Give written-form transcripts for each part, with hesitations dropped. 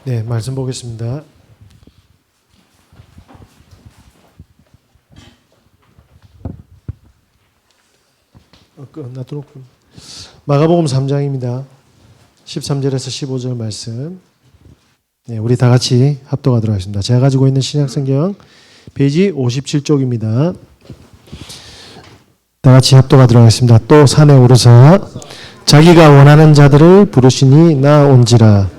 네, 말씀 보겠습니다. 마가복음 3장입니다. 13절에서 15절 말씀. 네, 우리 다 같이 합독하도록 하겠습니다. 제가 가지고 있는 신약성경 페이지 57쪽입니다. 다 같이 합독하도록 하겠습니다. 또 산에 오르사 자기가 원하는 자들을 부르시니 나온지라.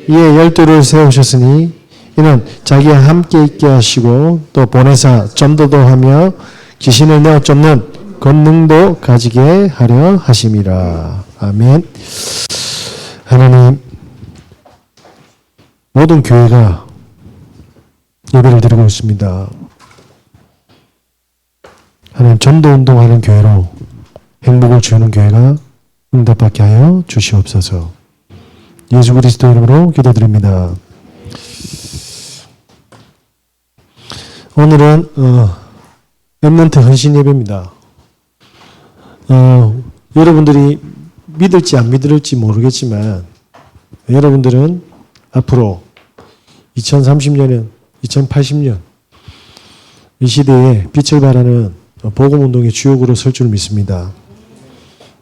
이에 12를 세우셨으니 이는 자기와 함께 있게 하시고 또 보내사 전도도 하며 귀신을 내어 쫓는 권능도 가지게 하려 하심이라. 아멘. 하나님, 모든 교회가 예배를 드리고 있습니다. 하나님, 전도운동하는 교회로 행복을 주는 교회가 응답받게 하여 주시옵소서. 예수 그리스도 이름으로 기도드립니다. 오늘은 렘넌트 헌신 예배입니다. 여러분들이 믿을지 안 믿을지 모르겠지만 여러분들은 앞으로 2030년은 2080년 이 시대에 빛을 발하는 복음운동의 주역으로 설 줄 믿습니다.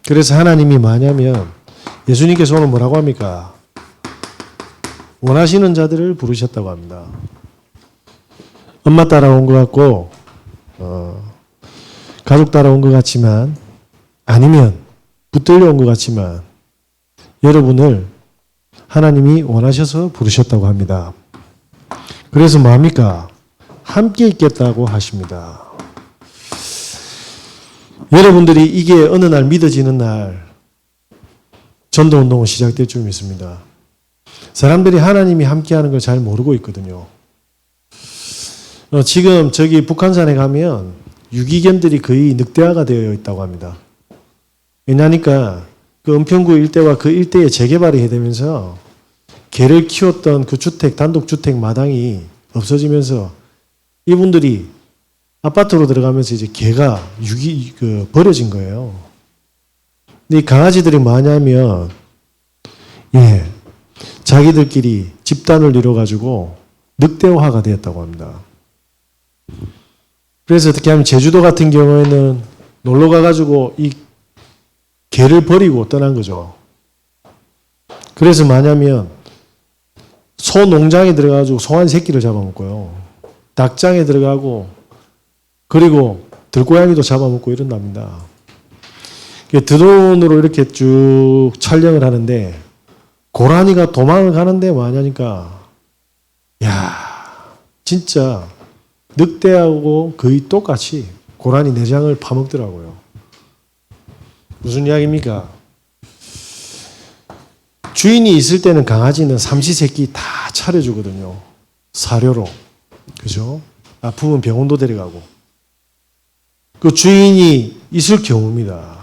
그래서 하나님이 뭐냐면 예수님께서 오늘 뭐라고 합니까? 원하시는 자들을 부르셨다고 합니다. 엄마 따라온 것 같고 가족 따라온 것 같지만 아니면 붙들려 온 것 같지만 여러분을 하나님이 원하셔서 부르셨다고 합니다. 그래서 뭐합니까? 함께 있겠다고 하십니다. 여러분들이 이게 어느 날 믿어지는 날 전도운동은 시작될 줄 믿습니다. 사람들이 하나님이 함께하는 걸 잘 모르고 있거든요. 지금 저기 북한산에 가면 유기견들이 거의 늑대화가 되어 있다고 합니다. 왜냐니까 그 은평구 일대와 그 일대에 재개발이 되면서 개를 키웠던 그 주택, 단독주택 마당이 없어지면서 이분들이 아파트로 들어가면서 이제 개가 버려진 거예요. 근데 이 강아지들이 뭐냐면, 자기들끼리 집단을 이뤄가지고 늑대화가 되었다고 합니다. 그래서 어떻게 하면 제주도 같은 경우에는 놀러 가가지고 이 개를 버리고 떠난 거죠. 그래서 뭐냐면 소 농장에 들어가가지고 소 한 새끼를 잡아먹고요. 닭장에 들어가고 그리고 들고양이도 잡아먹고 이런답니다. 드론으로 이렇게 쭉 촬영을 하는데 고라니가 도망을 가는데 뭐하냐니까 진짜 늑대하고 거의 똑같이 고라니 내장을 파먹더라고요. 무슨 이야기입니까? 주인이 있을 때는 강아지는 삼시세끼 다 차려주거든요. 사료로. 그죠? 아프면 병원도 데려가고. 그 주인이 있을 경우입니다.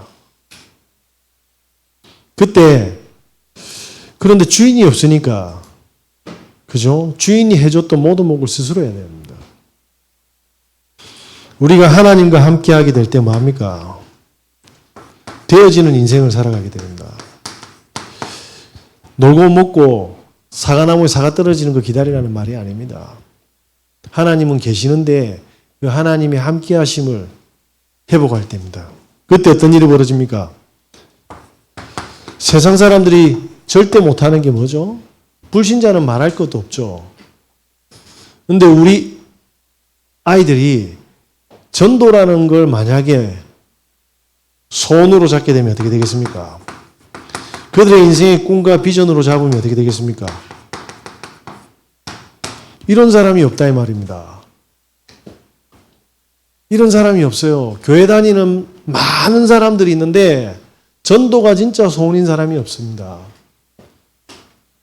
그런데 주인이 없으니까, 그죠? 주인이 해줬던 모든 목을 스스로 해야 됩니다. 우리가 하나님과 함께 하게 될 때 뭐합니까? 되어지는 인생을 살아가게 됩니다. 놀고 먹고 사과나무에 사과 떨어지는 거 기다리라는 말이 아닙니다. 하나님은 계시는데 그 하나님의 함께 하심을 회복할 때입니다. 그때 어떤 일이 벌어집니까? 세상 사람들이 절대 못하는 게 뭐죠? 불신자는 말할 것도 없죠. 그런데 우리 아이들이 전도라는 걸 만약에 손으로 잡게 되면 어떻게 되겠습니까? 그들의 인생의 꿈과 비전으로 잡으면 어떻게 되겠습니까? 이런 사람이 없다 이 말입니다. 이런 사람이 없어요. 교회 다니는 많은 사람들이 있는데 전도가 진짜 소원인 사람이 없습니다.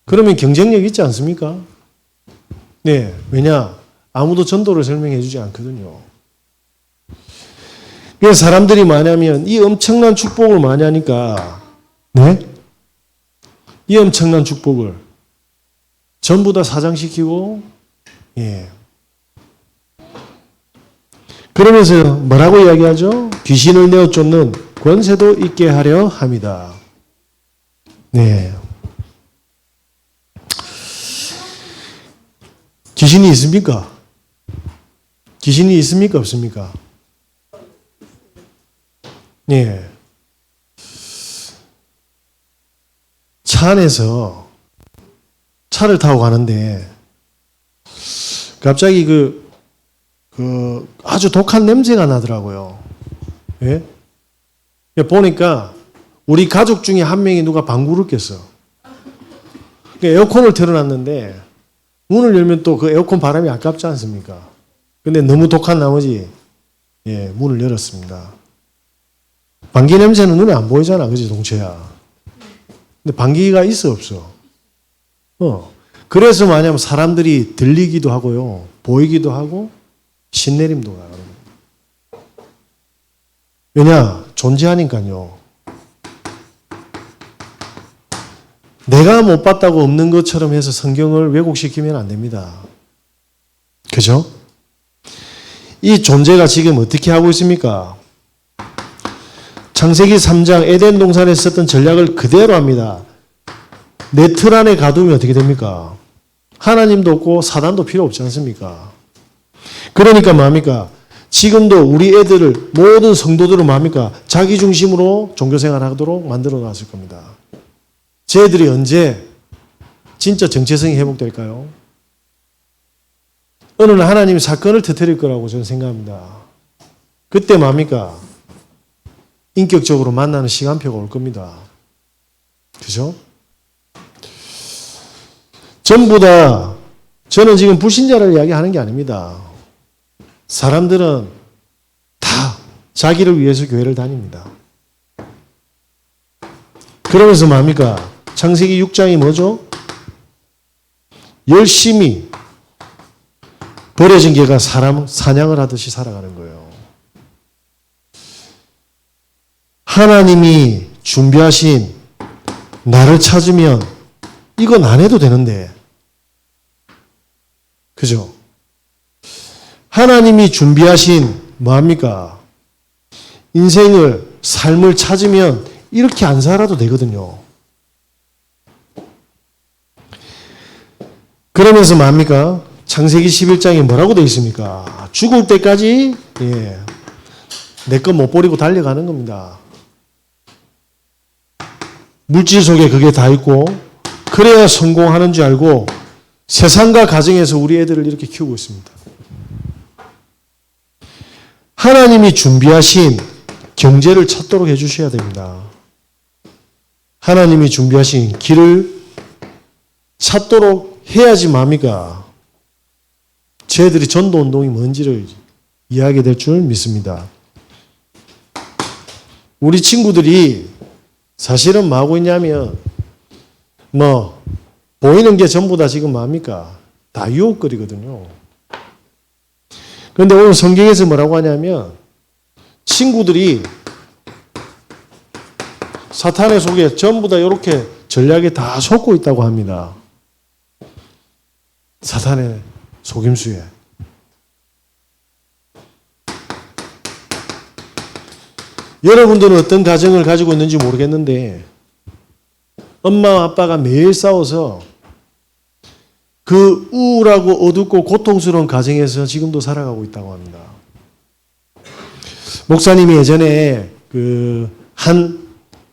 그러면 경쟁력 있지 않습니까? 네, 왜냐? 아무도 전도를 설명해 주지 않거든요. 그래서 사람들이 뭐냐면 이 엄청난 축복을 많이 하니까 이 엄청난 축복을 전부 다 사장시키고 그러면서 뭐라고 이야기하죠? 귀신을 내어 쫓는 권세도 있게 하려 합니다. 네. 귀신이 있습니까? 귀신이 있습니까? 없습니까? 예. 차 안에서 차를 타고 가는데 갑자기 아주 독한 냄새가 나더라고요. 예? 보니까 우리 가족 중에 한 명이 누가 방구를 꼈어. 에어컨을 틀어놨는데 문을 열면 또 그 에어컨 바람이 아깝지 않습니까? 근데 너무 독한 나머지 문을 열었습니다. 방귀 냄새는 눈에 안 보이잖아. 그지, 동체야. 근데 방귀가 있어, 없어? 그래서 뭐냐면 사람들이 들리기도 하고요. 보이기도 하고 신내림도 가요. 왜냐? 존재하니까요. 내가 못 봤다고 없는 것처럼 해서 성경을 왜곡시키면 안 됩니다. 그죠? 이 존재가 지금 어떻게 하고 있습니까? 창세기 3장 에덴 동산에 썼던 전략을 그대로 합니다. 내 틀 안에 가두면 어떻게 됩니까? 하나님도 없고 사단도 필요 없지 않습니까? 그러니까 뭡니까? 지금도 우리 애들을, 모든 성도들은 뭡니까? 자기 중심으로 종교생활 하도록 만들어 놨을 겁니다. 쟤들이 언제 진짜 정체성이 회복될까요? 어느 날 하나님이 사건을 터뜨릴 거라고 저는 생각합니다. 그때 뭡니까? 인격적으로 만나는 시간표가 올 겁니다. 그죠? 전부 다 저는 지금 불신자를 이야기하는 게 아닙니다. 사람들은 다 자기를 위해서 교회를 다닙니다. 그러면서 뭡니까? 창세기 6장이 뭐죠? 열심히 버려진 개가 사람 사냥을 하듯이 살아가는 거예요. 하나님이 준비하신 나를 찾으면 이건 안 해도 되는데, 그죠? 하나님이 준비하신 뭐합니까? 인생을, 삶을 찾으면 이렇게 안 살아도 되거든요. 그러면서 뭡니까? 창세기 11장에 뭐라고 되어 있습니까? 죽을 때까지 내 것 못 버리고 달려가는 겁니다. 물질 속에 그게 다 있고 그래야 성공하는 줄 알고 세상과 가정에서 우리 애들을 이렇게 키우고 있습니다. 하나님이 준비하신 경제를 찾도록 해주셔야 됩니다. 하나님이 준비하신 길을 찾도록 해야지 뭡니까? 쟤들이 전도운동이 뭔지를 이해하게 될 줄 믿습니다. 우리 친구들이 사실은 뭐 하고 있냐면 보이는 게 전부 다 지금 뭡니까? 다 유혹거리거든요. 그런데 오늘 성경에서 뭐라고 하냐면 친구들이 사탄의 속에 전부 다 이렇게 전략에 다 속고 있다고 합니다. 사탄의 속임수에. 여러분들은 어떤 가정을 가지고 있는지 모르겠는데 엄마와 아빠가 매일 싸워서 그 우울하고 어둡고 고통스러운 가정에서 지금도 살아가고 있다고 합니다. 목사님이 예전에 한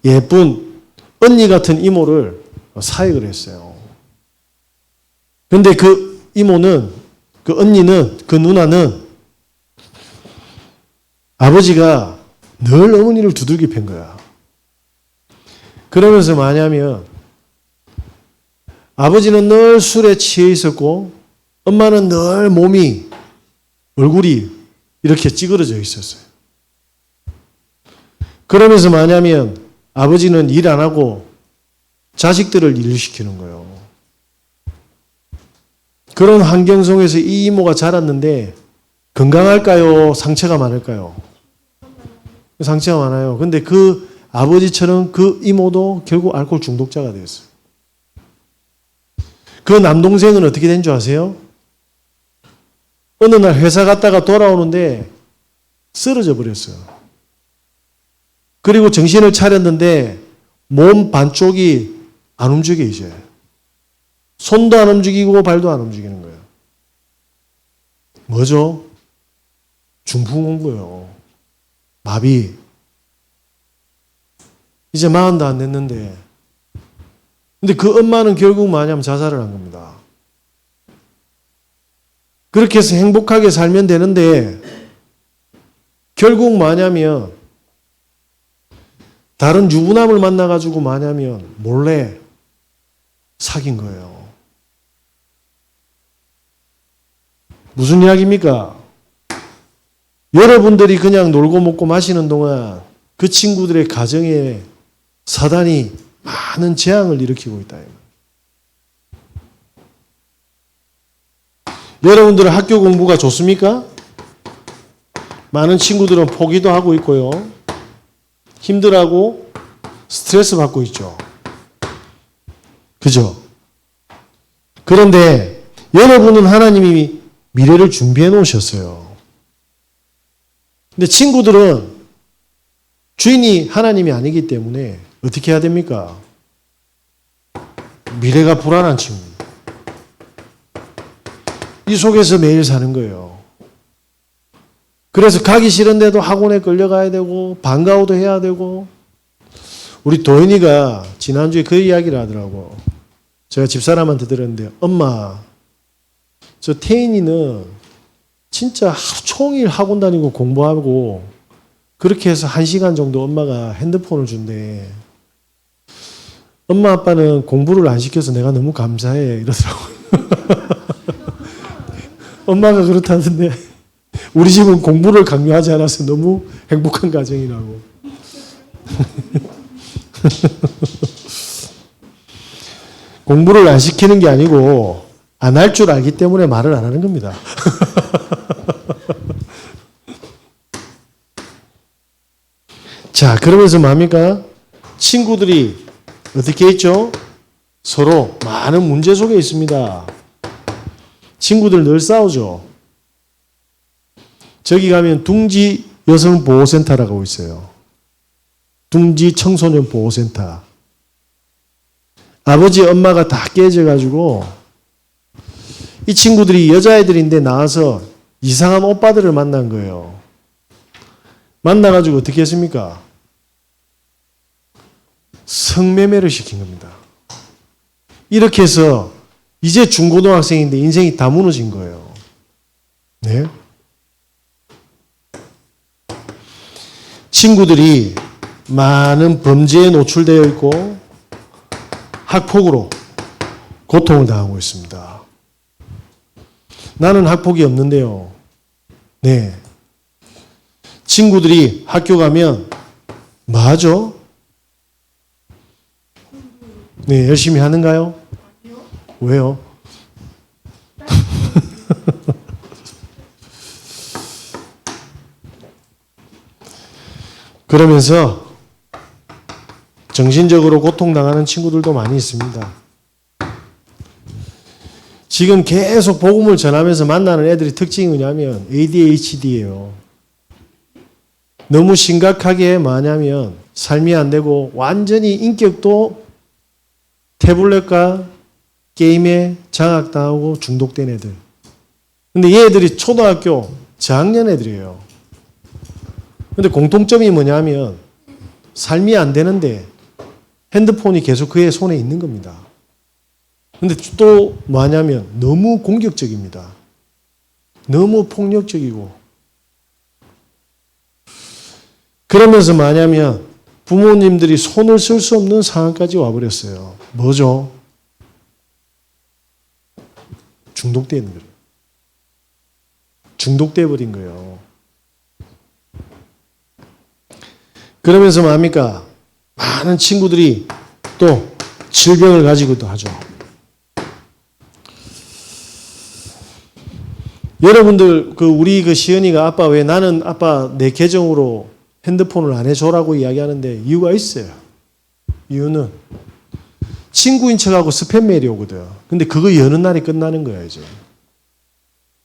예쁜 언니 같은 이모를 사역을 했어요. 그런데 그 이모는, 그 언니는, 그 누나는 아버지가 늘 어머니를 두들겨 팬 거야. 그러면서 뭐냐면 아버지는 늘 술에 취해 있었고 엄마는 늘 몸이, 얼굴이 이렇게 찌그러져 있었어요. 그러면서 뭐냐면 아버지는 일 안 하고 자식들을 일을 시키는 거예요. 그런 환경 속에서 이 이모가 자랐는데 건강할까요? 상처가 많을까요? 상처가 많아요. 근데 그 아버지처럼 그 이모도 결국 알코올 중독자가 되었어요. 그 남동생은 어떻게 된 줄 아세요? 어느 날 회사 갔다가 돌아오는데 쓰러져 버렸어요. 그리고 정신을 차렸는데 몸 반쪽이 안 움직여 이제. 손도 안 움직이고 발도 안 움직이는 거예요. 뭐죠? 중풍 온 거예요. 마비. 이제 40도 안 됐는데. 근데 그 엄마는 결국 뭐냐면 자살을 한 겁니다. 그렇게 해서 행복하게 살면 되는데 결국 뭐냐면 다른 유부남을 만나가지고 뭐냐면 몰래 사귄 거예요. 무슨 이야기입니까? 여러분들이 그냥 놀고 먹고 마시는 동안 그 친구들의 가정에 사단이 많은 재앙을 일으키고 있다. 여러분들은 학교 공부가 좋습니까? 많은 친구들은 포기도 하고 있고요. 힘들어하고 스트레스 받고 있죠. 그죠? 그런데 여러분은 하나님이 미래를 준비해 놓으셨어요. 근데 친구들은 주인이 하나님이 아니기 때문에 어떻게 해야 됩니까? 미래가 불안한 친구. 이 속에서 매일 사는 거예요. 그래서 가기 싫은데도 학원에 끌려가야 되고 방과후도 해야 되고. 우리 도현이가 지난주에 그 이야기를 하더라고. 제가 집사람한테 들었는데 엄마 저 태인이는 진짜 하루 종일 학원 다니고 공부하고 그렇게 해서 1시간 정도 엄마가 핸드폰을 준대. 엄마 아빠는 공부를 안 시켜서 내가 너무 감사해 이러더라고요. 엄마가 그렇다던데 우리 집은 공부를 강요하지 않아서 너무 행복한 가정이라고. 공부를 안 시키는 게 아니고 안 할 줄 알기 때문에 말을 안 하는 겁니다. 자, 그러면서 뭡니까? 친구들이 어떻게 했죠? 서로 많은 문제 속에 있습니다. 친구들 늘 싸우죠. 저기 가면 둥지 여성보호센터라고 있어요. 둥지 청소년 보호센터. 아버지 엄마가 다 깨져가지고 이 친구들이 여자애들인데 나와서 이상한 오빠들을 만난 거예요. 만나가지고 어떻게 했습니까? 성매매를 시킨 겁니다. 이렇게 해서 이제 중고등학생인데 인생이 다 무너진 거예요. 네? 친구들이 많은 범죄에 노출되어 있고 학폭으로 고통을 당하고 있습니다. 나는 학폭이 없는데요. 네. 친구들이 학교 가면 뭐 하죠? 네, 열심히 하는가요? 왜요? 그러면서 정신적으로 고통당하는 친구들도 많이 있습니다. 지금 계속 복음을 전하면서 만나는 애들의 특징이 뭐냐면 ADHD예요. 너무 심각하게 뭐냐면 삶이 안 되고 완전히 인격도 태블릿과 게임에 장악당하고 중독된 애들. 근데 얘들이 초등학교 저학년 애들이에요. 근데 공통점이 뭐냐면 삶이 안 되는데 핸드폰이 계속 그의 손에 있는 겁니다. 근데 또 뭐냐면 너무 공격적입니다. 너무 폭력적이고. 그러면서 뭐냐면 부모님들이 손을 쓸 수 없는 상황까지 와버렸어요. 뭐죠? 중독되는 거예요. 중독돼 버린 거예요. 그러면서 뭡니까? 많은 친구들이 또 질병을 가지고도 하죠. 여러분들 우리 시은이가 아빠 왜 나는 아빠 내 계정으로 핸드폰을 안 해줘라고 이야기하는데 이유가 있어요. 이유는 친구인 척하고 스팸 메일이 오거든. 근데 그거 여는 날이 끝나는 거야 이제.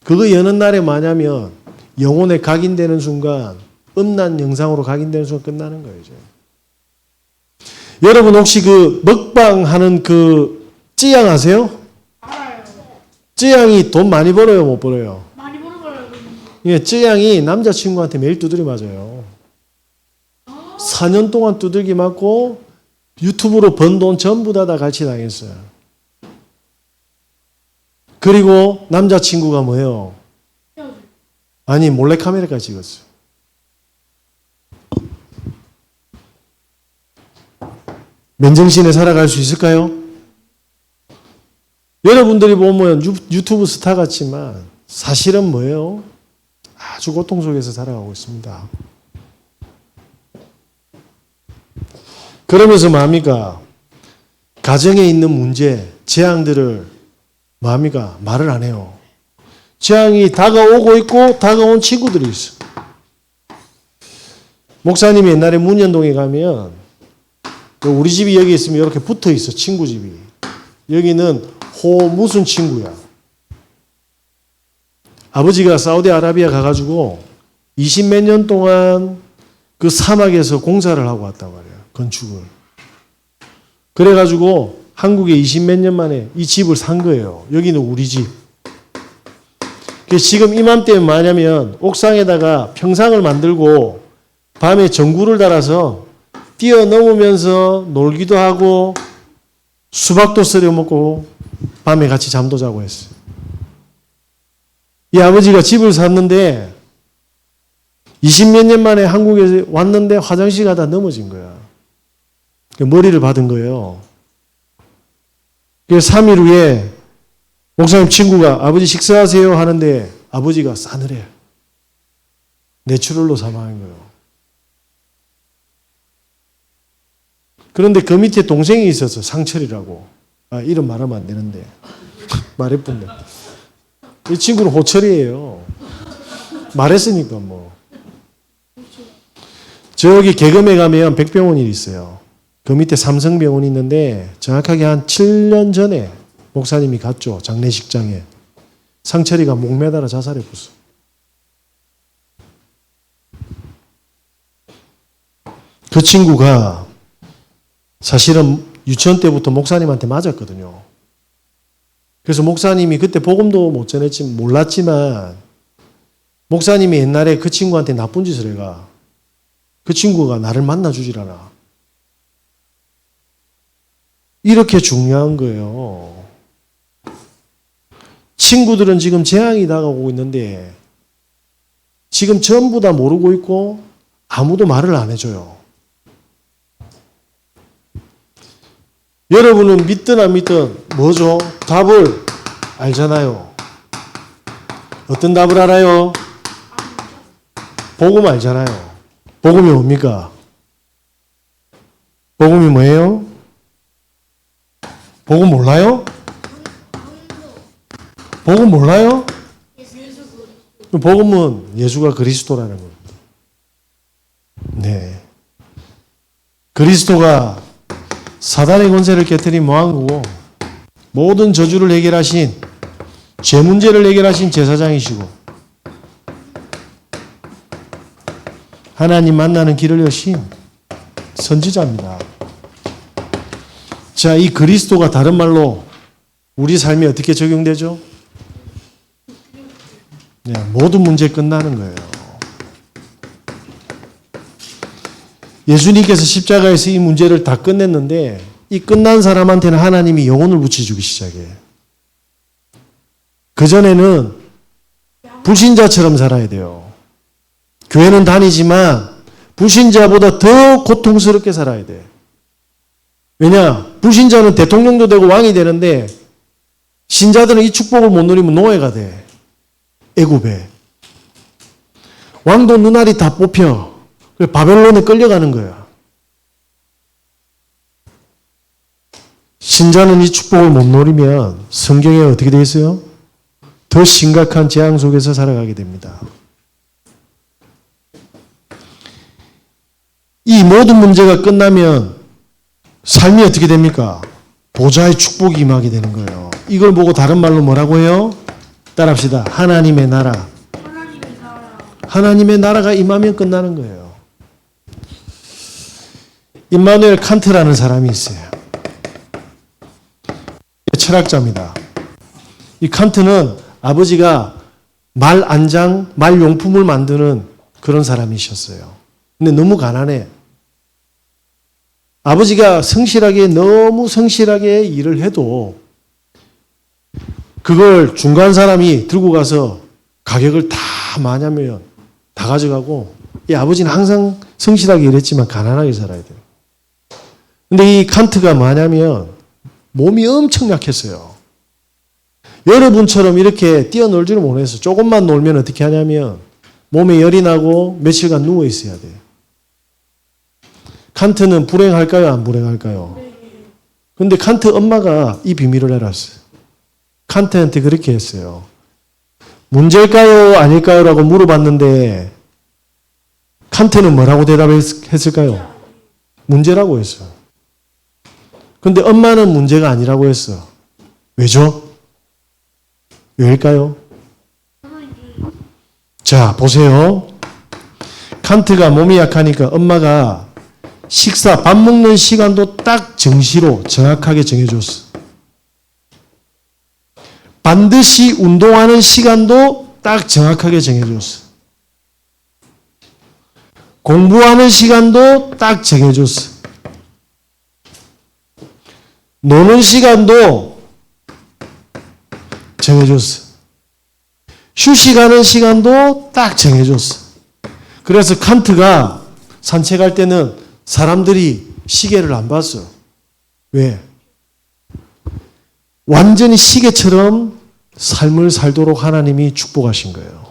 그거 여는 날에 뭐냐면 영혼에 각인되는 순간 음란 영상으로 각인되는 순간 끝나는 거예요 이제. 여러분 혹시 먹방 하는 찌양 아세요? 알아요. 찌양이 돈 많이 벌어요 못 벌어요? 많이 벌어요. 예, 쯔양이 남자친구한테 매일 두드려 맞아요. 4년 동안 두들기 맞고 유튜브로 번 돈 전부 다 갈취당했어요. 그리고 남자친구가 뭐예요? 아니, 몰래카메라까지 찍었어요. 맨정신에 살아갈 수 있을까요? 여러분들이 보면 유튜브 스타 같지만 사실은 뭐예요? 아주 고통 속에서 살아가고 있습니다. 그러면서 뭡니까? 가정에 있는 문제, 재앙들을 뭡니까? 말을 안 해요. 재앙이 다가오고 있고 다가온 친구들이 있어. 목사님이 옛날에 문현동에 가면 우리 집이 여기 있으면 이렇게 붙어 있어. 친구 집이. 여기는 무슨 친구야. 아버지가 사우디아라비아 가가지고 20몇 년 동안 그 사막에서 공사를 하고 왔단 말이야. 건축을. 그래가지고 한국에 20몇 년 만에 이 집을 산 거예요. 여기는 우리 집. 지금 이맘때면 뭐냐면 옥상에다가 평상을 만들고 밤에 전구를 달아서 뛰어넘으면서 놀기도 하고 수박도 썰어 먹고 밤에 같이 잠도 자고 했어요. 이 아버지가 집을 샀는데 20몇 년 만에 한국에 왔는데 화장실 가다 넘어진 거야. 머리를 받은 거예요. 3일 후에 목사님 친구가 아버지 식사하세요 하는데 아버지가 싸늘해. 뇌출혈로 사망한 거예요. 그런데 그 밑에 동생이 있어서 상철이라고. 이름 말하면 안 되는데. 말해뿐네. 이 친구는 호철이에요. 말했으니까 뭐. 저기 개검에 가면 백병원이 있어요. 그 밑에 삼성병원이 있는데 정확하게 한 7년 전에 목사님이 갔죠. 장례식장에. 상철이가 목 매달아 자살했었어. 그 친구가 사실은 유치원 때부터 목사님한테 맞았거든요. 그래서 목사님이 그때 복음도 못 전했지 몰랐지만 목사님이 옛날에 그 친구한테 나쁜 짓을 해가 그 친구가 나를 만나주질 않아. 이렇게 중요한 거예요. 친구들은 지금 재앙이 다가오고 있는데 지금 전부 다 모르고 있고 아무도 말을 안 해줘요. 여러분은 믿든 안 믿든 뭐죠? 답을 알잖아요. 어떤 답을 알아요? 복음 알잖아요. 복음이 뭡니까? 복음이 뭐예요? 복음 몰라요? 복음 몰라요? 복음은 예수가 그리스도라는 겁니다. 네. 그리스도가 사단의 권세를 깨뜨린 왕이고 모든 저주를 해결하신 죄 문제를 해결하신 제사장이시고 하나님 만나는 길을 여신 선지자입니다. 자, 이 그리스도가 다른 말로 우리 삶에 어떻게 적용되죠? 네, 모든 문제 끝나는 거예요. 예수님께서 십자가에서 이 문제를 다 끝냈는데 이 끝난 사람한테는 하나님이 영혼을 붙여주기 시작해요. 그전에는 불신자처럼 살아야 돼요. 교회는 다니지만 불신자보다 더 고통스럽게 살아야 돼. 왜냐? 불신자는 대통령도 되고 왕이 되는데 신자들은 이 축복을 못 누리면 노예가 돼. 애굽에. 왕도 눈알이 다 뽑혀. 바벨론에 끌려가는 거야. 신자는 이 축복을 못 누리면 성경에 어떻게 되어 있어요? 더 심각한 재앙 속에서 살아가게 됩니다. 이 모든 문제가 끝나면 삶이 어떻게 됩니까? 보좌의 축복이 임하게 되는 거예요. 이걸 보고 다른 말로 뭐라고 해요? 따라합시다. 하나님의 나라. 하나님의 나라가 임하면 끝나는 거예요. 임마누엘 칸트라는 사람이 있어요. 철학자입니다. 이 칸트는 아버지가 말 안장, 말 용품을 만드는 그런 사람이셨어요. 근데 너무 가난해. 아버지가 너무 성실하게 일을 해도 그걸 중간 사람이 들고 가서 가격을 다 마냐면 다 가져가고, 이 아버지는 항상 성실하게 일했지만 가난하게 살아야 돼요. 근데 이 칸트가 뭐냐면 몸이 엄청 약했어요. 여러분처럼 이렇게 뛰어놀 줄을 못해서 조금만 놀면 어떻게 하냐면 몸에 열이 나고 며칠간 누워 있어야 돼요. 칸트는 불행할까요? 안 불행할까요? 근데 칸트 엄마가 이 비밀을 알았어요. 칸트한테 그렇게 했어요. 문제일까요? 아닐까요? 라고 물어봤는데 칸트는 뭐라고 대답했을까요? 문제라고 했어요. 근데 엄마는 문제가 아니라고 했어. 왜죠? 왜일까요? 자, 보세요. 칸트가 몸이 약하니까 엄마가 밥 먹는 시간도 딱 정시로 정확하게 정해줬어. 반드시 운동하는 시간도 딱 정확하게 정해줬어. 공부하는 시간도 딱 정해줬어. 노는 시간도 정해줬어. 휴식하는 시간도 딱 정해줬어. 그래서 칸트가 산책할 때는 사람들이 시계를 안 봤어. 왜? 완전히 시계처럼 삶을 살도록 하나님이 축복하신 거예요.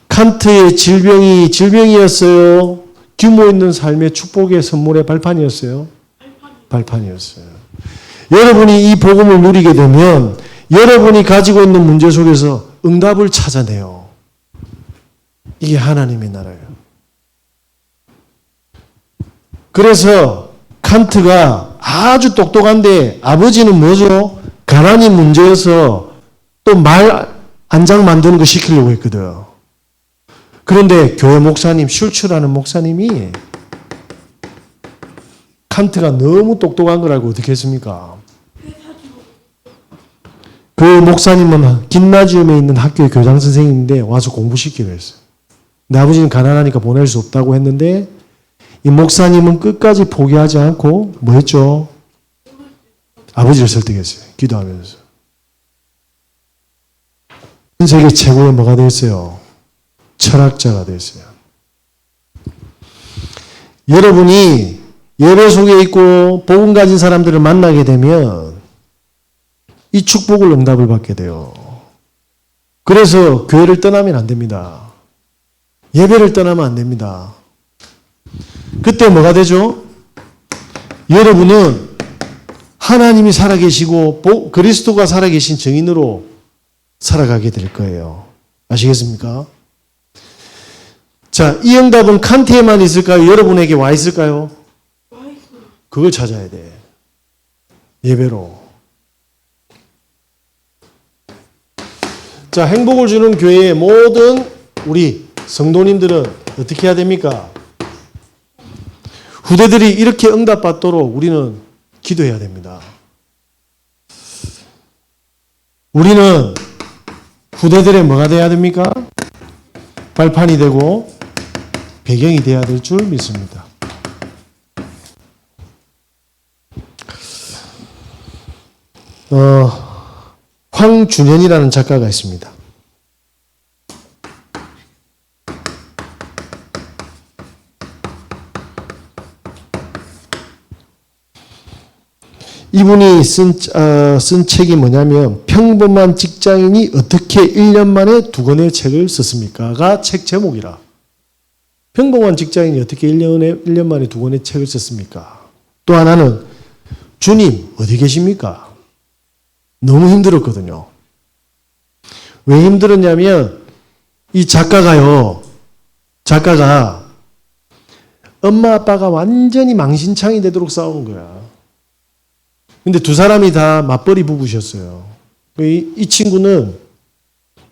칸트의 질병이었어요? 규모 있는 삶의 축복의 선물의 발판이었어요? 발판이었어요. 여러분이 이 복음을 누리게 되면 여러분이 가지고 있는 문제 속에서 응답을 찾아내요. 이게 하나님의 나라예요. 그래서 칸트가 아주 똑똑한데 아버지는 뭐죠? 가난이 문제여서 또 말 안장 만드는 거 시키려고 했거든. 그런데 교회 목사님, 슐츠라는 목사님이 칸트가 너무 똑똑한 걸 알고 어떻게 했습니까? 그 목사님은 김나지움에 있는 학교의 교장 선생님인데 와서 공부시키려 했어요. 내 아버지는 가난하니까 보낼 수 없다고 했는데 이 목사님은 끝까지 포기하지 않고 뭐 했죠? 아버지를 설득했어요. 기도하면서. 전 세계 최고의 뭐가 됐어요? 철학자가 됐어요. 여러분이 예배 속에 있고 복음 가진 사람들을 만나게 되면 이 축복을 응답을 받게 돼요. 그래서 교회를 떠나면 안 됩니다. 예배를 떠나면 안 됩니다. 그때 뭐가 되죠? 여러분은 하나님이 살아계시고 그리스도가 살아계신 증인으로 살아가게 될 거예요. 아시겠습니까? 자, 이 응답은 칸트에만 있을까요? 여러분에게 와 있을까요? 그걸 찾아야 돼. 예배로. 자, 행복을 주는 교회의 모든 우리 성도님들은 어떻게 해야 됩니까? 후대들이 이렇게 응답받도록 우리는 기도해야 됩니다. 우리는 후대들의 뭐가 돼야 됩니까? 발판이 되고 배경이 돼야 될 줄 믿습니다. 황준현이라는 작가가 있습니다. 이분이 쓴 책이 뭐냐면 평범한 직장인이 어떻게 1년 만에 2권의 책을 썼습니까?가 책 제목이라. 평범한 직장인이 어떻게 1년 만에 2권의 책을 썼습니까? 또 하나는 주님 어디 계십니까? 너무 힘들었거든요. 왜 힘들었냐면 이 작가가 엄마 아빠가 완전히 망신창이 되도록 싸운 거야. 근데 두 사람이 다 맞벌이 부부셨어요. 이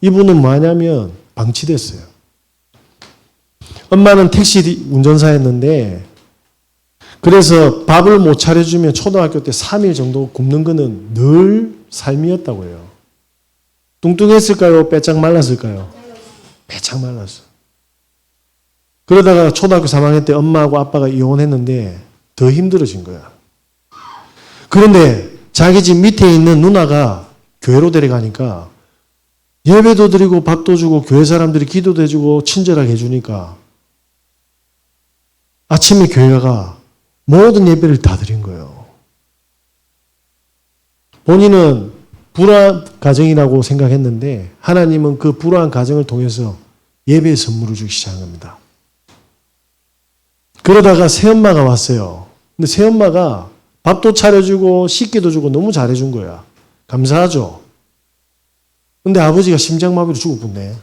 이분은 뭐냐면 방치됐어요. 엄마는 택시 운전사였는데 그래서 밥을 못 차려주면 초등학교 때 3일 정도 굶는 거는 늘 삶이었다고 해요. 뚱뚱했을까요? 빼짝 말랐을까요? 빼짝 말랐어. 그러다가 초등학교 3학년 때 엄마하고 아빠가 이혼했는데 더 힘들어진 거야. 그런데 자기 집 밑에 있는 누나가 교회로 데려가니까 예배도 드리고 밥도 주고 교회 사람들이 기도도 해주고 친절하게 해주니까 아침에 교회가 모든 예배를 다 드린 거예요. 본인은 불우한 가정이라고 생각했는데 하나님은 그 불우한 가정을 통해서 예배의 선물을 주기 시작한 겁니다. 그러다가 새엄마가 왔어요. 근데 새엄마가 밥도 차려주고 씻기도 주고 너무 잘해준 거야. 감사하죠. 근데 아버지가 심장마비로 죽었군데.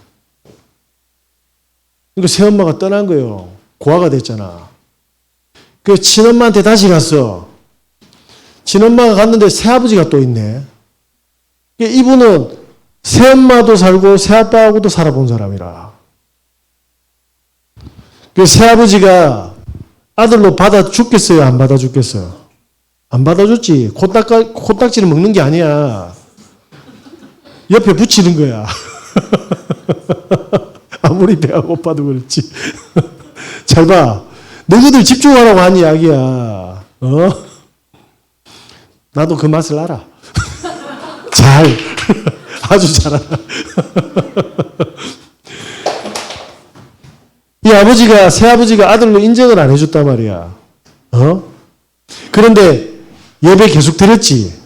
그러니까 새엄마가 떠난 거예요. 고아가 됐잖아. 그 친엄마한테 다시 갔어. 친엄마가 갔는데 새아버지가 또 있네. 이분은 새엄마도 살고 새아빠하고도 살아본 사람이라. 그 새아버지가 아들로 받아 죽겠어요? 안 받아 죽겠어요? 안 받아줬지. 코딱지를 먹는 게 아니야. 옆에 붙이는 거야. 아무리 배가 고파도 그렇지. 잘 봐. 너희들 집중하라고 한 이야기야. 나도 그 맛을 알아. 잘. 아주 잘 알아. 이 아버지가, 새아버지가 아들로 인정을 안 해줬단 말이야. 그런데 예배 계속 드렸지.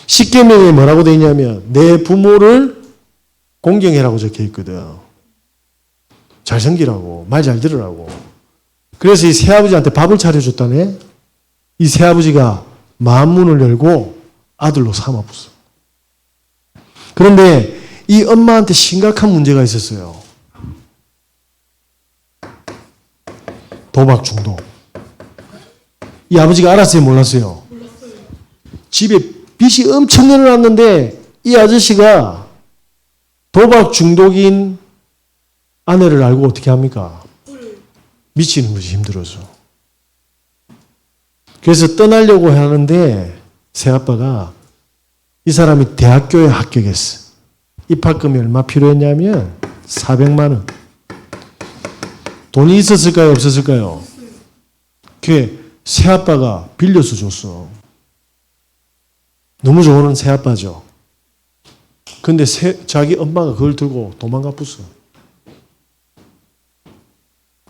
십계명에 뭐라고 되어 있냐면 내 부모를 공경해라고 적혀 있거든. 잘 섬기라고, 말 잘 들으라고. 그래서 이 새아버지한테 밥을 차려줬다네. 이 새아버지가 마음문을 열고 아들로 삼아봤어. 그런데 이 엄마한테 심각한 문제가 있었어요. 도박 중독. 이 아버지가 알았어요, 몰랐어요? 집에 빚이 엄청 늘어났는데 이 아저씨가 도박 중독인 아내를 알고 어떻게 합니까? 미치는 거지, 힘들어서. 그래서 떠나려고 하는데 새아빠가 이 사람이 대학교에 합격했어. 입학금이 얼마 필요했냐면 400만 원. 돈이 있었을까요? 없었을까요? 그 새아빠가 빌려서 줬어. 너무 좋아하는 새아빠죠. 근데 자기 엄마가 그걸 들고 도망가 pus어.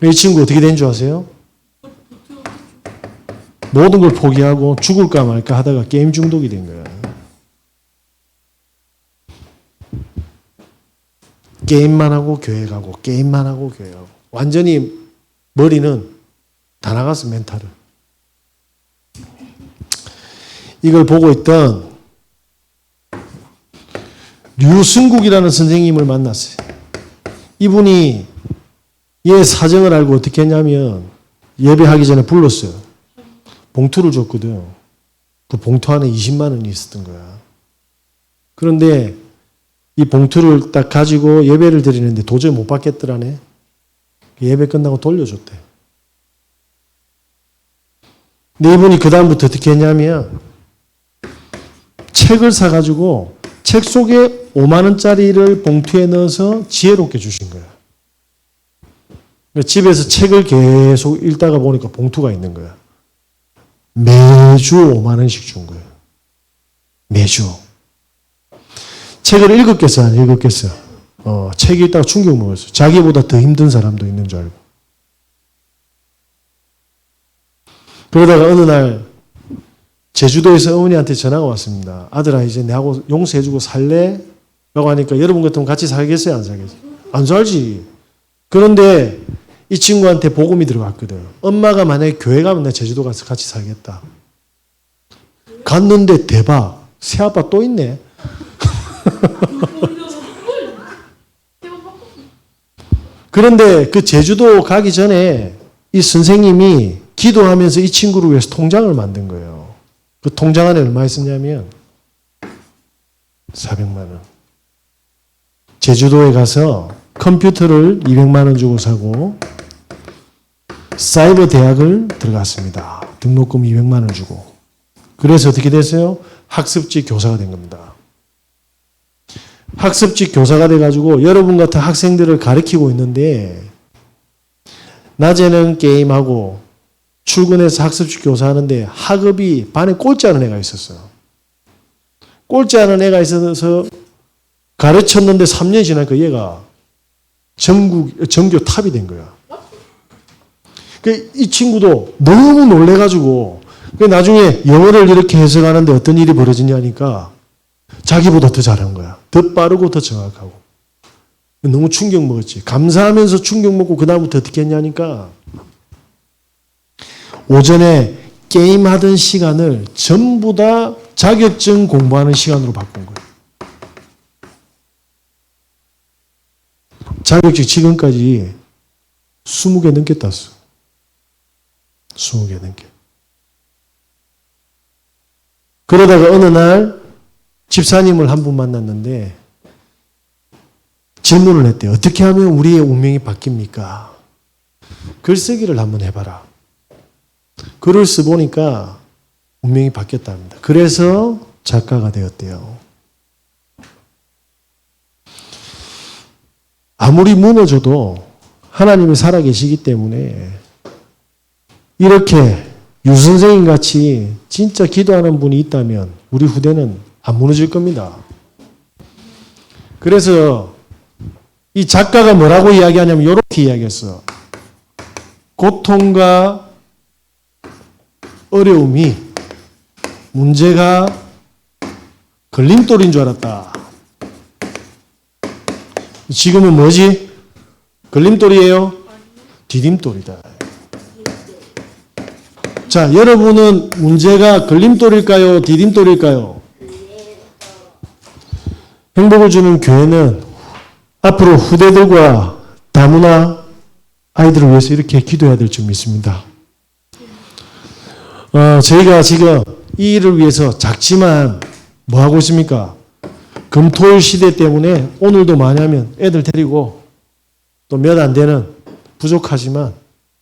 이 친구 어떻게 된 줄 아세요? 모든 걸 포기하고 죽을까 말까 하다가 게임 중독이 된 거야. 게임만 하고 교회 가고 게임만 하고 교회 가고 완전히 머리는 다 나갔어, 멘탈을. 이걸 보고 있던 류승국이라는 선생님을 만났어요. 이분이 얘 사정을 알고 어떻게 했냐면 예배하기 전에 불렀어요. 봉투를 줬거든. 그 봉투 안에 20만 원이 있었던 거야. 그런데 이 봉투를 딱 가지고 예배를 드리는데 도저히 못 받겠더라네. 예배 끝나고 돌려줬대. 근데 이분이 그 다음부터 어떻게 했냐면 책을 사가지고 책 속에 5만 원짜리를 봉투에 넣어서 지혜롭게 주신 거야. 집에서 책을 계속 읽다가 보니까 봉투가 있는 거야. 매주 5만 원씩 준 거야. 매주. 책을 읽었겠어, 안 읽었겠어? 책 읽다가 충격 먹었어. 자기보다 더 힘든 사람도 있는 줄 알고. 그러다가 어느 날 제주도에서 어머니한테 전화가 왔습니다. 아들아, 이제 내하고 용서해주고 살래? 라고 하니까 여러분 같으면 같이 살겠어요? 안 살겠어요? 안 살지. 그런데 이 친구한테 복음이 들어갔거든. 엄마가 만약에 교회 가면 나 제주도 가서 같이 살겠다. 갔는데 대박. 새아빠 또 있네. 그런데 그 제주도 가기 전에 이 선생님이 기도하면서 이 친구를 위해서 통장을 만든 거예요. 그 통장 안에 얼마 있었냐면 400만 원. 제주도에 가서 컴퓨터를 200만 원 주고 사고 사이버 대학을 들어갔습니다. 등록금 200만 원 주고. 그래서 어떻게 됐어요? 학습지 교사가 된 겁니다. 학습직 교사가 돼가지고 여러분 같은 학생들을 가르치고 있는데 낮에는 게임하고 출근해서 학습직 교사하는데 학업이 반에 꼴찌 하는 애가 있었어요. 꼴찌 하는 애가 있어서 가르쳤는데 3년이 지나니까 얘가 전교 탑이 된 거야. 이 친구도 너무 놀래가지고 나중에 영어를 이렇게 해석하는데 어떤 일이 벌어지냐니까 자기보다 더 잘한 거야. 더 빠르고 더 정확하고. 너무 충격 먹었지. 감사하면서 충격 먹고 그다음부터 어떻게 했냐니까 오전에 게임하던 시간을 전부 다 자격증 공부하는 시간으로 바꾼 거야. 자격증 지금까지 20개 넘게 땄어. 20개 넘게. 그러다가 어느 날 집사님을 한 분 만났는데 질문을 했대. 어떻게 하면 우리의 운명이 바뀝니까? 글쓰기를 한번 해봐라. 글을 써보니까 운명이 바뀌었답니다. 그래서 작가가 되었대요. 아무리 무너져도 하나님이 살아계시기 때문에 이렇게 유 선생님 같이 진짜 기도하는 분이 있다면 우리 후대는 안 무너질 겁니다. 그래서 이 작가가 뭐라고 이야기하냐면 이렇게 이야기했어. 고통과 어려움이 문제가 걸림돌인 줄 알았다. 지금은 뭐지? 걸림돌이에요? 디딤돌이다. 자, 여러분은 문제가 걸림돌일까요? 디딤돌일까요? 행복을 주는 교회는 앞으로 후대들과 다문화 아이들을 위해서 이렇게 기도해야 될 줄 믿습니다. 저희가 지금 이 일을 위해서 작지만 뭐 하고 있습니까? 금토일 시대 때문에 오늘도 만약면 애들 데리고 또 몇 안 되는 부족하지만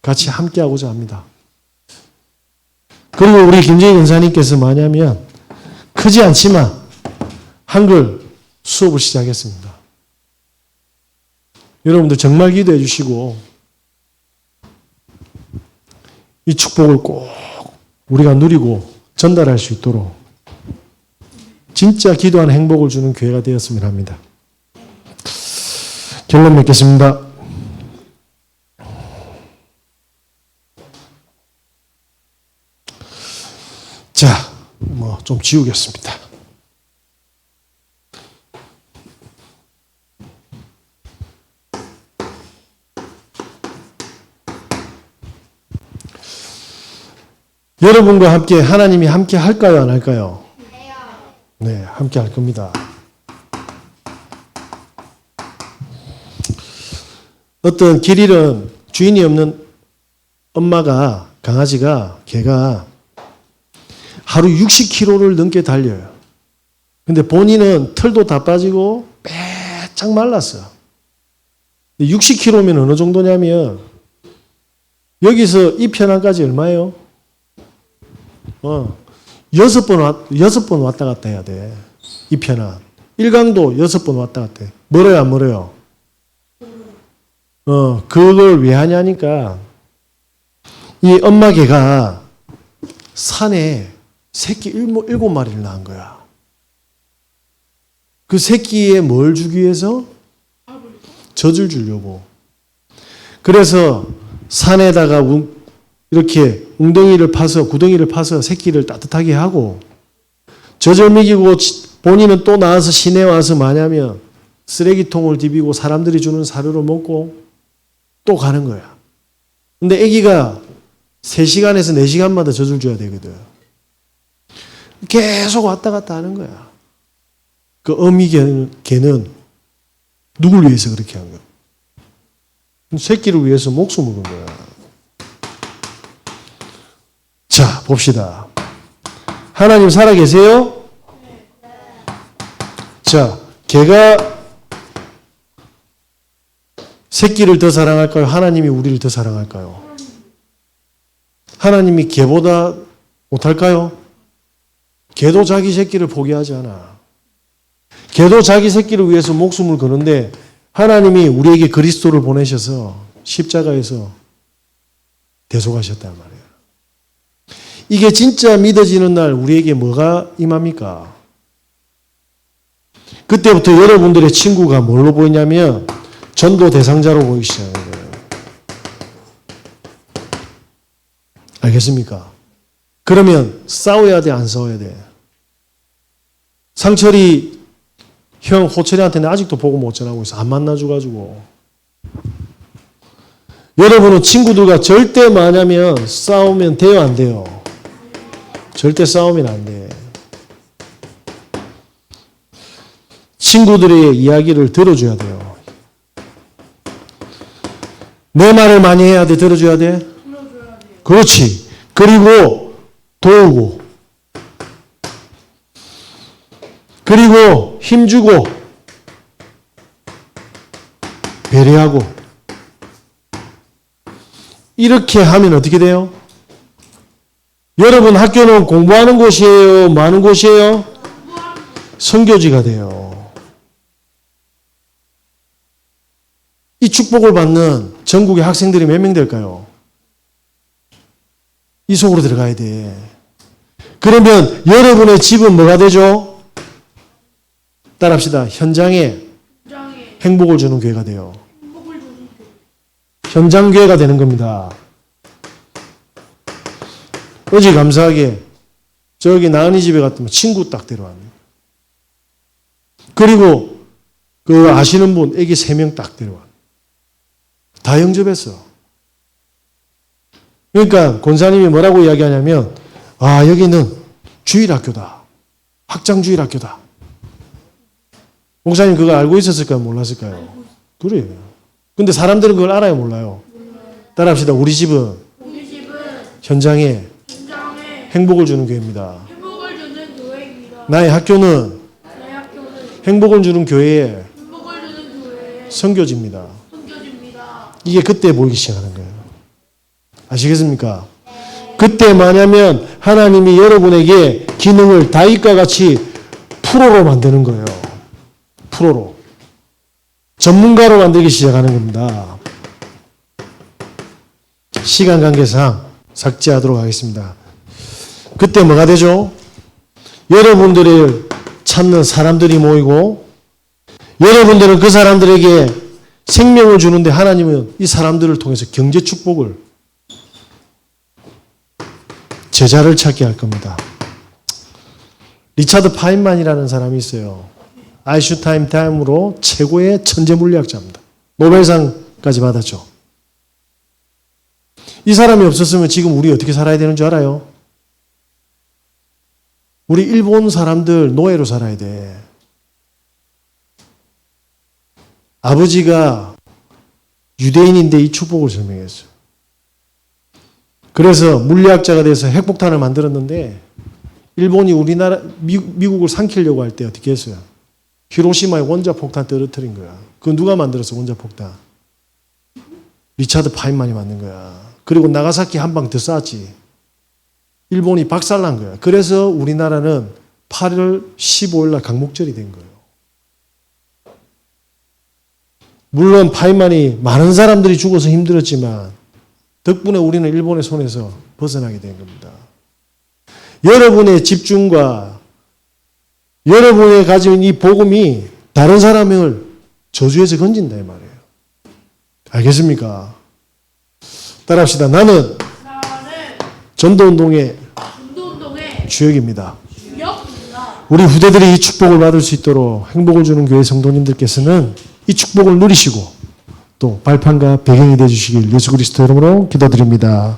같이 함께 하고자 합니다. 그리고 우리 김재희 권사님께서 만약면 크지 않지만 한글 수업을 시작했습니다. 여러분들 정말 기도해 주시고 이 축복을 꼭 우리가 누리고 전달할 수 있도록 진짜 기도하는 행복을 주는 교회가 되었으면 합니다. 결론 맺겠습니다. 자, 좀 지우겠습니다. 여러분과 함께 하나님이 함께 할까요, 안 할까요? 네, 함께 할 겁니다. 어떤 길 잃은 주인이 없는 엄마가, 강아지가, 개가 하루 60km를 넘게 달려요. 근데 본인은 털도 다 빠지고 빼짝 말랐어. 60km면 어느 정도냐면 여기서 이 편안까지 얼마예요? 6번 왔다 갔다 해야 돼. 이 편안. 일강도 6번 왔다 갔다 해. 멀어요, 안 멀어요? 그걸 왜 하냐니까 이 엄마 개가 산에 새끼 7마리를 낳은 거야. 그 새끼에 뭘 주기 위해서? 젖을 주려고. 그래서 산에다가 이렇게 웅덩이를 파서 구덩이를 파서 새끼를 따뜻하게 하고 젖을 먹이고 본인은 또 나와서 시내에 와서 마냐면 쓰레기통을 디비고 사람들이 주는 사료를 먹고 또 가는 거야. 근데 아기가 3시간에서 4시간마다 젖을 줘야 되거든. 계속 왔다 갔다 하는 거야. 그 어미 개는 누굴 위해서 그렇게 한 거야? 새끼를 위해서 목숨을 건 거야. 자, 봅시다. 하나님 살아계세요? 자, 개가 새끼를 더 사랑할까요? 하나님이 우리를 더 사랑할까요? 하나님이 개보다 못할까요? 개도 자기 새끼를 포기하지 않아. 개도 자기 새끼를 위해서 목숨을 거는데 하나님이 우리에게 그리스도를 보내셔서 십자가에서 대속하셨단 말이에요. 이게 진짜 믿어지는 날 우리에게 뭐가 임합니까? 그때부터 여러분들의 친구가 뭘로 보이냐면 전도 대상자로 보이기 시작하는 거예요. 알겠습니까? 그러면 싸워야 돼, 안 싸워야 돼? 상철이 형 호철이한테는 아직도 보고 못 전하고 있어. 안 만나줘가지고. 여러분은 친구들과 절대 뭐냐면 싸우면 돼요, 안 돼요? 절대 싸우면 안 돼. 친구들의 이야기를 들어줘야 돼요. 내 말을 많이 해야 돼, 들어줘야 돼? 그렇지. 그리고 도우고, 그리고 힘주고, 배려하고. 이렇게 하면 어떻게 돼요? 여러분 학교는 공부하는 곳이에요? 뭐 하는 곳이에요? 선교지가 돼요. 이 축복을 받는 전국의 학생들이 몇 명 될까요? 이 속으로 들어가야 돼. 그러면 여러분의 집은 뭐가 되죠? 따라합시다. 현장에 행복을 주는 교회가 돼요. 현장교회가 되는 겁니다. 어제 감사하게 저기 나은이 집에 갔더니 친구 딱 데려왔네. 그리고 그 아시는 분 애기 3명 딱 데려왔네. 다 영접했어. 그러니까 권사님이 뭐라고 이야기하냐면 아 여기는 주일학교다. 확장주일학교다. 목사님 그걸 알고 있었을까요? 몰랐을까요? 그래요. 근데 사람들은 그걸 알아요? 몰라요? 따라합시다. 우리 집은 현장에 행복을 주는 교회입니다. 나의 학교는 행복을 주는 교회의 선교지입니다. 이게 그때 보이기 시작하는 거예요. 아시겠습니까? 그때 뭐냐면 하나님이 여러분에게 기능을 다윗과 같이 프로로 만드는 거예요. 프로로. 전문가로 만들기 시작하는 겁니다. 시간 관계상 삭제하도록 하겠습니다. 그때 뭐가 되죠? 여러분들을 찾는 사람들이 모이고 여러분들은 그 사람들에게 생명을 주는데 하나님은 이 사람들을 통해서 경제 축복을 제자를 찾게 할 겁니다. 리차드 파인만이라는 사람이 있어요. 아인슈타인으로 최고의 천재 물리학자입니다. 노벨상까지 받았죠. 이 사람이 없었으면 지금 우리 어떻게 살아야 되는 줄 알아요? 우리 일본 사람들 노예로 살아야 돼. 아버지가 유대인인데 이 축복을 설명했어요. 그래서 물리학자가 돼서 핵폭탄을 만들었는데 일본이 우리나라 미국을 삼키려고 할 때 어떻게 했어요? 히로시마에 원자폭탄 떨어뜨린 거야. 그건 누가 만들었어? 원자폭탄. 리차드 파인만이 만든 거야. 그리고 나가사키 한 방 더 쐈지. 일본이 박살난 거야. 그래서 우리나라는 8월 15일 날 강목절이 된 거예요. 물론 파인만이 많은 사람들이 죽어서 힘들었지만 덕분에 우리는 일본의 손에서 벗어나게 된 겁니다. 여러분의 집중과 여러분이 가진 이 복음이 다른 사람을 저주에서 건진다 이 말이에요. 알겠습니까? 따라합시다. 나는 전도운동의 주역입니다. 우리 후대들이 이 축복을 받을 수 있도록 행복을 주는 교회 성도님들께서는 이 축복을 누리시고 또 발판과 배경이 되어주시길 예수 그리스도 이름으로 기도드립니다.